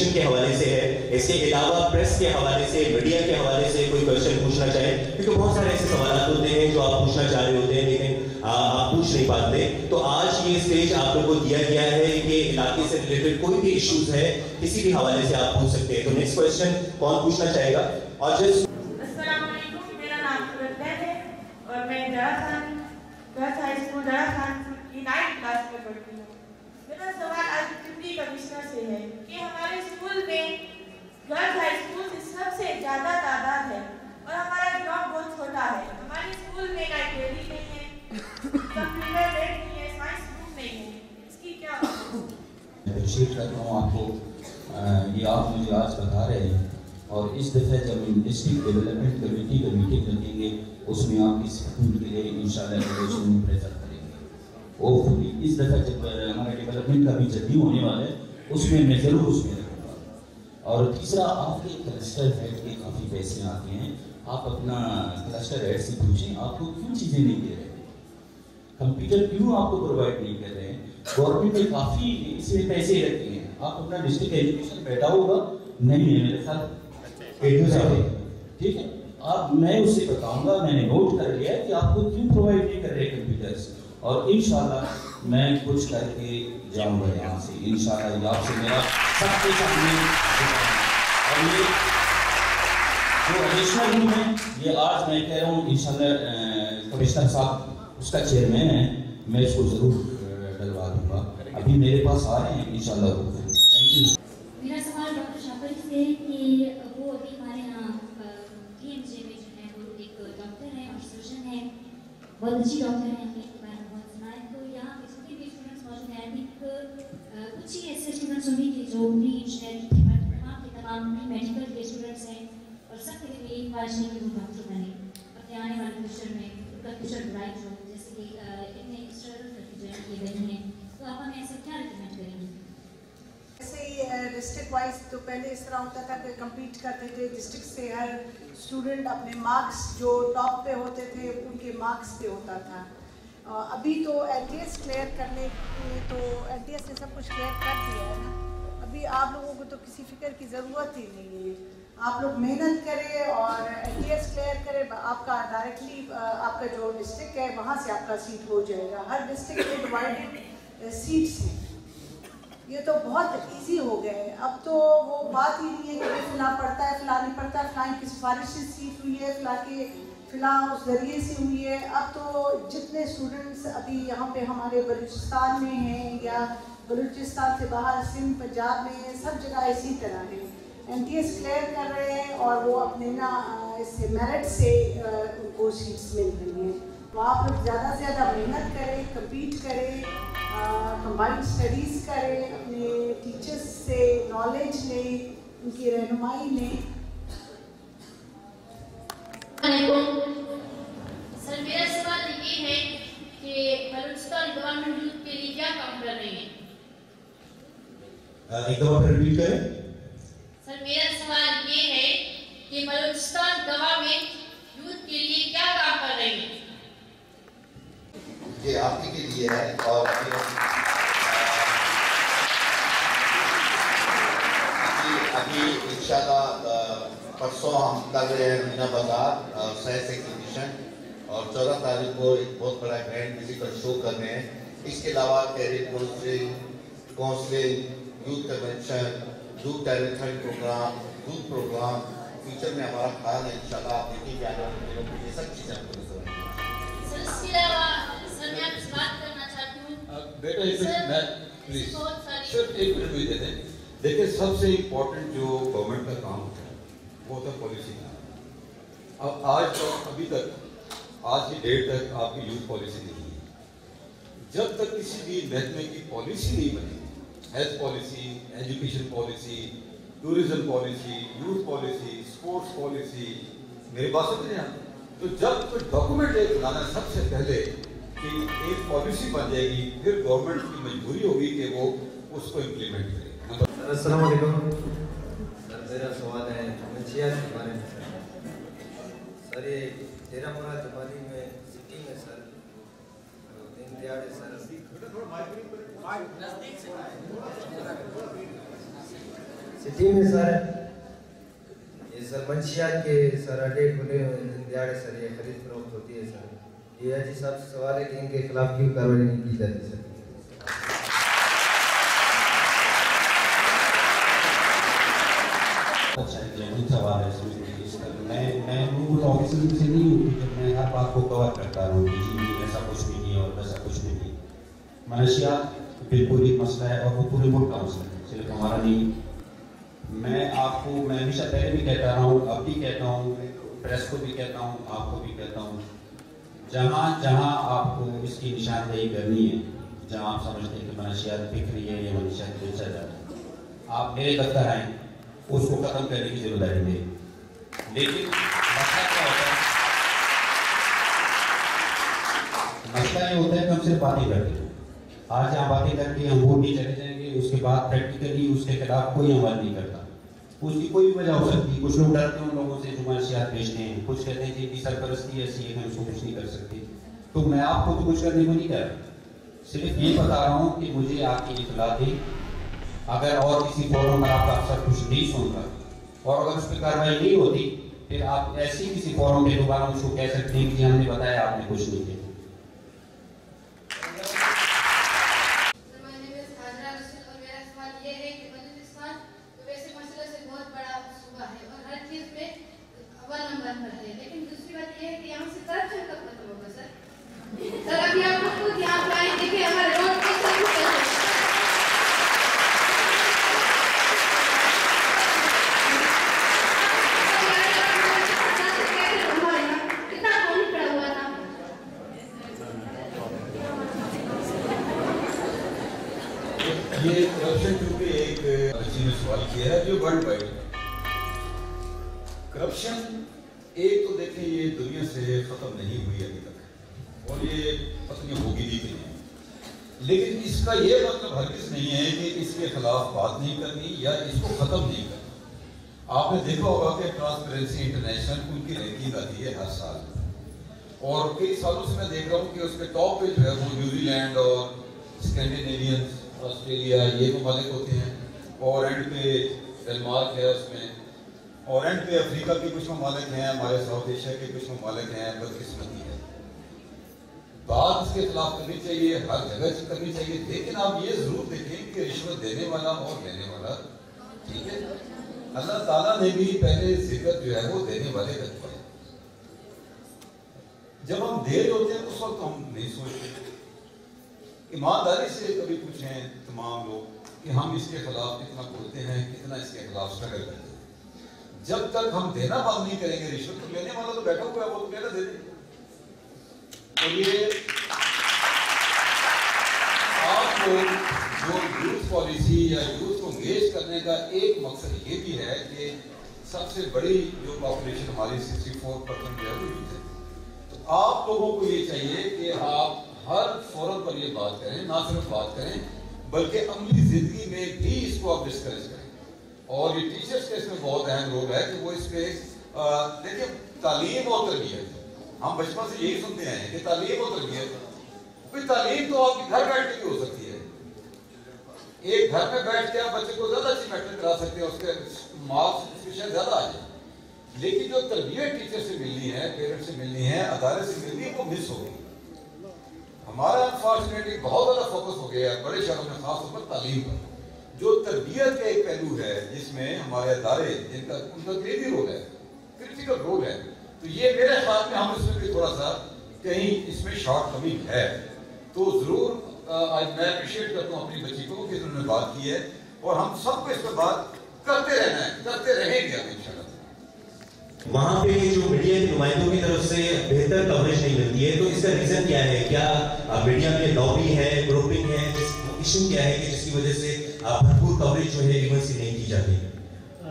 Education کے حوالے سے ہے، اس کے علاوہ پریس کے حوالے سے، میڈیا کے حوالے سے کوئی کوشچن پوچھنا چاہیں، کیونکہ بہت سارے ایسے سوالات ہوتے ہیں جو آپ پوچھنا چاہ رہے ہوتے ہیں لیکن آپ پوچھ نہیں پاتے. تو آج یہ اسٹیج آپ لوگوں کو دیا گیا ہے کہ علاقے سے ریلیٹڈ کوئی بھی ایشوز ہے کسی بھی حوالے سے آپ پوچھ سکتے ہیں. تو نیکسٹ کوشچن کون پوچھنا چاہے گا؟ اور السلام علیکم، میرا نام سورت ہے اور میں گرلس ہائی اسکول ڈرا خان کی 9th کلاس میں پڑھتی ہوں. میرا سوال آج ڈپٹی کمشنر سے ہے کہ ہمارے اسکول میں گرلس ہائی اسکول سے سب سے زیادہ تعداد ہے اور ہمارا گراؤنڈ بہت چھوٹا ہے. ہمارے اسکول میں لائبریری نہیں ہے، کمپیوٹر لیب نہیں ہے، سائنس روم نہیں ہے. اس کی کیا اپریشیٹ کرتا ہوں آپ کو، یہ آپ مجھے آج بتا رہے ہیں، اور اس دفعہ جب ہم ڈسٹرکٹ ڈیولپمنٹ کمیٹی کا میٹنگ رکھیں گے اس میں آپ کی سپورٹ کے لیے انشاءاللہ ایپلیکیشن میں پریفر کریں گے. ہوپفلی اس دفعہ جب ہمارے ڈیولپمنٹ کا بھی جدید ہونے والا ہے اس میں ضرور اس میں رکھوں گا. اور تیسرا، آپ کے کلسٹر ہیڈ کے کافی پیسے آتے ہیں، آپ اپنا کلسٹر ہیڈ سے پوچھیں آپ کو کیوں چیزیں نہیں دے رہے ہیں، کمپیوٹر کیوں آپ کو پرووائڈ نہیں کر رہے ہیں. گورنمنٹ نے کافی اس میں پیسے رکھے ہیں، آپ اپنا ڈسٹرکٹ ایجوکیشن بیٹھا ہوگا نہیں ہے میرے خیال ٹھیک ہے، آپ میں اس سے بتاؤں گا، میں نے نوٹ کر لیا ہے کہ آپ کو کیوں پرووائڈ نہیں کر رہے کمپیوٹرز، اور انشاءاللہ میں کچھ کر کے جاؤں گا یہاں سے انشاءاللہ. یہ آپ سے میرا سب کے سامنے، اور یہ جو ایڈیشنل روم ہے یہ آج میں کہہ رہا ہوں انشاءاللہ کمشنر صاحب اس کا چیئرمین ہے، میں اس کو ضرور ڈلوا دوں گا. ابھی میرے پاس آ رہے ہیں انشاءاللہ. Thank you. میرا سوال ڈاکٹر شاکر سے کہ وہ ابھی ہمارے یہاں ٹی ایم جے میں جو ہے وہ ایک ڈاکٹر ہیں اور سرجن ہیں، بہت اچھی ڈاکٹر ہیں، ہم نے کے بارے میں بہت سنا ہے. تو یہاں پہ جتنے بھی اسٹوڈنٹس موجود ہیں، کچھ ہی ایسے اسٹوڈنٹس ہوں گے کہ جو پری انجینئرنگ کے تمام میڈیکل کے اسٹوڈنٹس ہیں اور سب کے لیے ایک خواہش ہے کہ وہ ڈاکٹر بنے اپنے آنے والے فیوچر میں، ان کا فیوچر برائٹ ہو، جیسے کہ اتنے اسٹرگل کر کے جوائن کیے گئے ہیں. تو آپ ہمیں ایسا کیا ریکمینڈ کریں گے؟ ایسے ہی ڈسٹرکٹ وائز تو پہلے اس طرح ہوتا تھا کہ کمپیٹ کرتے تھے ڈسٹرکٹ سے، ہر اسٹوڈنٹ اپنے مارکس جو ٹاپ پہ ہوتے تھے ان کے مارکس پہ ہوتا تھا. ابھی تو این ٹی ایس کلیئر کرنے میں تو این ٹی ایس نے سب کچھ کلیئر کر دیا ہے نا. ابھی آپ لوگوں کو تو کسی فکر کی ضرورت ہی نہیں ہے، آپ لوگ محنت کریں اور این ٹی ایس کلیئر کریں. آپ کا ڈائریکٹلی آپ کا جو ڈسٹرکٹ ہے وہاں سے آپ کا سیٹ ہو جائے گا. ہر ڈسٹرکٹ میں ڈیوائڈیڈ سیٹس ہیں، یہ تو بہت ایزی ہو گئے. اب تو وہ بات ہی نہیں ہے کہ فلاں پڑھتا ہے فلاں نہیں پڑھتا، فلاں کی سفارش سے سیٹ ہوئی ہے، فلاں اس ذریعے سے ہوئی ہے. اب تو جتنے اسٹوڈنٹس ابھی یہاں پہ ہمارے بلوچستان میں ہیں یا بلوچستان سے باہر سندھ پنجاب میں، سب جگہ اسی طرح ہے، این ٹی ایس کلیئر کر رہے ہیں اور وہ اپنے نا اس سے میرٹ سے ان کو سیٹس مل رہی ہیں. تو آپ لوگ زیادہ سے زیادہ محنت کریں، کمپیٹ کریں، کمبائنڈ اسٹڈیز کریں، اپنے ٹیچرس سے نالج لیں، ان کی رہنمائی لیں. سر میرا سوال یہ ہے کہ بلوچستان گورنمنٹ یوتھ کے لیے کیا کام کر رہے ہیں؟ ایک دفعہ پھر ریپیٹ کریں. سر میرا سوال یہ ہے کہ بلوچستان گورنمنٹ یوتھ کے لیے کیا کام کر رہے ہیں؟ یہ آپ ہی کے لیے ہے، اور ابھی انشاءاللہ پرسوں ہم لگ رہے ہیں مینا بازار سائنس ایگزیبیشن، اور 14 تاریخ کو ایک بہت بڑا گرینڈ میوزیکل شو کر رہے ہیں. اس کے علاوہ career counselling, youth convention, youth talent hunt programme, youth programme future میں ہمارا خیال ہے انشاءاللہ آپ دیکھیں گے آنے والے دنوں میں یہ سب چیزیں آپ کو نظر آئیں گی. سر اس کے علاوہ سر میں آپ سے بات کرنا چاہتی ہوں. بیٹا ایک منٹ، میں پلیز صرف ایک منٹ بھی دے دیں. دیکھیں سب سے امپورٹنٹ جو گورنمنٹ کا کام ہوتا ہے وہ ہوتا ہے پالیسی کا. اب آج تک ابھی تک آج کی ڈیٹ تک آپ کی یوتھ پالیسی نہیں ہے. جب تک کسی بھی محکمے کی پالیسی نہیں بنی، health policy, education policy, tourism policy, youth policy, sports policy, میری بات سمجھ رہے ہیں؟ تو جب کوئی ڈاکومنٹ ایک بنانا سب سے پہلے کہ ایک پالیسی بن جائے گی، پھر گورنمنٹ کی مجبوری ہوگی کہ وہ اس کو امپلیمنٹ کرے. السلام علیکم سر، میرا سوال ہے منشیات کے بارے میں. سر یہ ڈیرہ مراد جمالی میں سٹنگ ہے سر، دن دیہڑے سر सिटी में सर ये सर मंशियात के सर अटैक होने दिन दिहाड़े सर ये खरीद फरोख्त होती है सर। ये जी साहब से सवाल है कि इनके खिलाफ क्यों कार्रवाई नहीं की जाती सर? अच्छा जेन्युइन सवाल है मैं मूल ऑफिसर से नहीं हूँ कि मैं हर बात को कवर करता रहूँ कि जी ऐसा कुछ भी नहीं और वैसा कुछ भी नहीं। मनशियात बिल्कुल एक मसला है और वो पूरे मुल्क का मसला है, सिर्फ हमारा नहीं। मैं हमेशा पहले भी कहता रहा हूँ, अब भी कहता हूँ, प्रेस को भी कहता हूँ, आपको भी कहता हूँ, जहाँ जहाँ आपको इसकी निशानदेही करनी है, जहाँ आप समझते हैं कि मनशियात बिक रही है या मनशियात बेचा जा रहा है, आप मेरे दफ्तर आएँ, उसको खत्म करने की जिम्मेदारी मेरी। लेकिन मसला क्या होता है, मसला ये होता है कि हम सिर्फ बातें करते हैं। आज यहाँ बातें करके हम वोट नहीं चले जाएंगे, उसके बाद प्रैक्टिकली उसके खिलाफ कोई अमल नहीं करता। उसकी कोई वजह हो सकती है, कुछ लोग डरते हैं उन लोगों से जो मनशियात बेचते हैं, कुछ कहते हैं कि सरपरस्ती ऐसी है कि हम उसको कुछ नहीं कर सकते। तो मैं आपको तो कुछ करने को नहीं कह रहा, सिर्फ ये बता रहा हूँ कि मुझे आपकी इत्तला दी। अगर और किसी फोरम पर आपका अफसर कुछ नहीं सुनता और अगर उस पर कार्रवाई नहीं होती, फिर आप ऐसे ही किसी फोरम पे दोबारा उसको कह सकते हैं कि हमने बताया आपने कुछ नहीं किया। लेकिन दूसरी बात ये है कि यहाँ से करप्शन कब खत्म होगा सर? सर अभी आप लोग खुद यहाँ पे आए, देखिए हमारे रोड पे सब कुछ है। कितना कौन खड़ा हुआ था? ये करप्शन क्योंकि एक किसी ने सवाल किया है जो वर्ल्ड वाइड करप्शन एक तो देखें ये दुनिया से खत्म नहीं हुई अभी तक और ये पत्नी होगी भी नहीं, लेकिन इसका ये मतलब हरगिज नहीं है कि इसके खिलाफ बात नहीं करनी या इसको खत्म नहीं करना। आपने देखा होगा कि ट्रांसपेरेंसी इंटरनेशनल उनकी रैंकिंग आती है हर साल और कई सालों से मैं देख रहा हूँ कि उसके टॉप पे जो है वो न्यूजीलैंड और स्कैंडिनेवियन, ऑस्ट्रेलिया ये ममालिक होते हैं और एंड पे डेनमार्क है उसमें, और एंड पे अफ्रीका के कुछ ममालिक हैं, हमारे साउथ एशिया के कुछ ममालिक हैं। बदकिस्मती है, बात इसके खिलाफ करनी चाहिए, हर जगह करनी चाहिए, लेकिन आप ये जरूर देखें कि रिश्वत देने वाला और लेने वाला, ठीक है, अल्लाह ताला ने भी पहले जिक्र जो है वो देने वाले का किया। जब हम दे रहे होते हैं उस वक्त हम नहीं सोचते। ईमानदारी से कभी पूछें तमाम लोग कि हम इसके खिलाफ कितना बोलते हैं, कितना इसके खिलाफ स्ट्रगल करते हैं। जब तक हम देना बंद नहीं करेंगे, रिश्वत तो लेने वाला तो बैठा हुआ है, वो तो कहना दे दे। तो ये आपको जो यूथ पॉलिसी या यूथ को एंगेज करने का एक मकसद ये भी है कि सबसे बड़ी जो पॉपुलेशन हमारी 64% जो है वो यूथ है। तो आप लोगों को ये चाहिए कि आप हर फोरम पर ये बात करें, ना सिर्फ बात करें बल्कि अमली जिंदगी में भी इसको आप डिस्करेज करें। और ये टीचर्स का इसमें बहुत अहम रोल है कि वो इस पे देखिए तालीम और तरबियत, हम बचपन से यही सुनते हैं कि तालीम और तरबियत, कोई तालीम तो आपके घर बैठ के भी हो सकती है। एक घर में बैठ के आप बच्चे को ज्यादा अच्छी मैट्रिक करा सकते हैं, उसके मार्क्स शायद ज्यादा आ जाए, लेकिन जो तरबियत टीचर से मिलनी है, पेरेंट्स से मिलनी है, अदालत से मिलनी है, वो मिस हो गई। हमारा अनफॉर्चुनेटली बहुत ज्यादा फोकस हो गया है बड़े शहरों में, खासतौर पर तालीम पर। जो तरबियत का एक पहलू है जिसमें हमारे अदारे जिनका उनका क्रिटिकल रोल है, क्रिटिकल रोल है, तो ये मेरे ख्याल में हम इसमें भी थोड़ा सा कहीं इसमें शॉर्ट कमिंग है। तो जरूर आज मैं अप्रिशिएट करता हूँ अपनी बच्ची को कि उन्होंने बात की है और हम सबको इस पर बात करते रहना है, करते रहेंगे हम इंशाल्लाह। वहाँ पे जो मीडिया के नुमाइंदों की तरफ से बेहतर कवरेज नहीं मिलती है, तो इसका रीजन क्या है? क्या मीडिया में लॉबी है, ग्रुपिंग है, इशू क्या है कि जिसकी वजह से भरपूर कवरेज जो है इवन से नहीं की जाती है?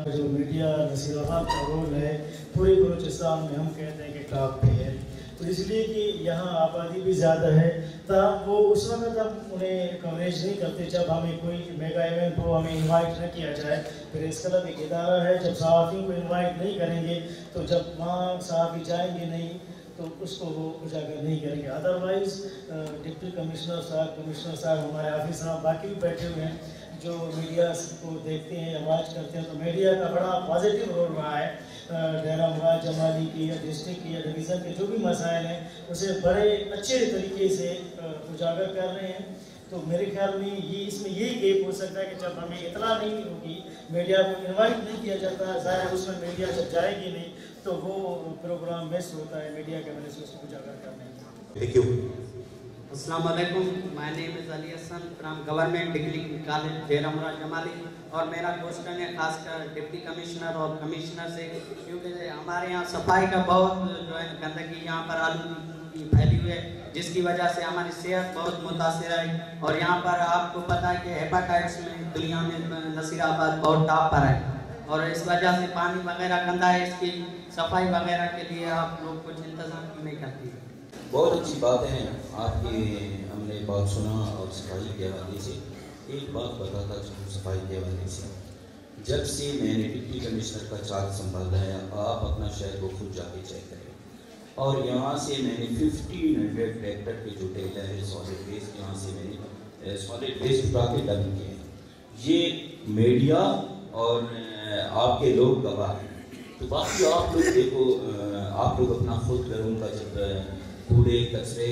जो मीडिया नसीराबाद का रोल है पूरे बलूचिस्तान में हम कहते हैं कि टॉप पे है, तो इसलिए कि यहाँ आबादी भी ज़्यादा है, तब वो उस वक्त हम उन्हें कवरेज नहीं करते जब हमें कोई मेगा इवेंट हो, हमें इनवाइट न किया जाए। प्रेस क्लब एक इदारा है, जब सहाफ़ियों को इनवाइट नहीं करेंगे तो जब वहाँ सहाफ़ी जाएंगे नहीं तो उसको वो उजागर नहीं करेंगे। अदरवाइज़ डिप्टी कमिश्नर साहब, कमिश्नर साहब, हमारे ऑफिस साहब बाकी भी बैठे हुए हैं, जो मीडिया को देखते हैं या वॉच करते हैं, तो मीडिया का बड़ा पॉजिटिव रोल रहा है। डेरा मुराद जमाली की या डिस्ट्रिक्ट की या डिवीज़न के जो भी मसाइल हैं उसे बड़े अच्छे तरीके से उजागर कर रहे हैं। तो मेरे ख्याल में ये इसमें यही गैप हो सकता है कि जब हमें इतना नहीं होगी, मीडिया को इनवाइट नहीं किया जाता, ज़ाहिर उसमें मीडिया जब जाएगी नहीं तो वो प्रोग्राम मिस होता है मीडिया के वजह से उसको उजागर करने की। Thank you. अस्सलाम वालेकुम, my name is Ali Hasan from government degree college Dera Murad Jamali, और मेरा क्वेश्चन है खासकर डिप्टी कमिश्नर और कमिश्नर से, क्योंकि हमारे यहाँ सफाई का बहुत जो है गंदगी यहाँ पर आलूगी फैली हुई है, जिसकी वजह से हमारी सेहत बहुत मुतासिर है। और यहाँ पर आपको पता है कि हेपाटाइटिस में दुनिया में नसीराबाद बहुत टॉप पर है, और इस वजह से पानी वगैरह गंदा है, इसकी सफाई वगैरह के लिए आप लोग कुछ इंतजाम क्यों नहीं करती है? बहुत अच्छी बात है आपकी, हमने बात सुना। और सफाई के हवाले से एक बात बताता हूँ, सफाई के हवाले से जब से मैंने डिप्टी कमिश्नर का चार्ज संभाला है, आप अपना शहर को खुद जाके चेक करें। और यहाँ से मैंने 1500 ट्रैक्टर के जो टेलर है सॉलिड वेस्ट, यहाँ से मैंने सॉलिड वेस्ट उठा के डंप किए हैं। ये मीडिया और आपके लोग गवाह हैं। तो बाकी आप लोग देखो, आप लोग अपना खुद घरों का जब कूड़े कचरे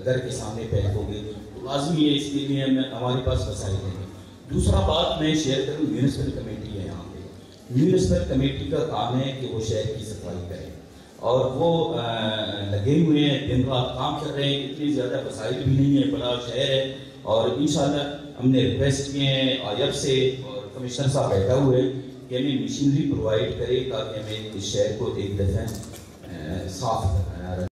घर के सामने फेंक होंगे तो लाजमी है, इसके लिए हमारे पास वसाइल हैं। दूसरा बात मैं शेयर करूँ, म्यूनिसिपल कमेटी है यहाँ पे। म्यूनिसिपल कमेटी का काम है कि वो शहर की सफाई करें, और वो लगे हुए हैं, दिन रात काम कर रहे हैं। इतनी ज़्यादा वसाइल भी नहीं है, बड़ा शहर है। और इंशाल्लाह हमने रिक्वेस्ट किए हैं आयब से, और कमिश्नर साहब बैठा हुए कि हमें मशीनरी प्रोवाइड करें ताकि हमें इस शहर को एक दफ़ा साफ करना है।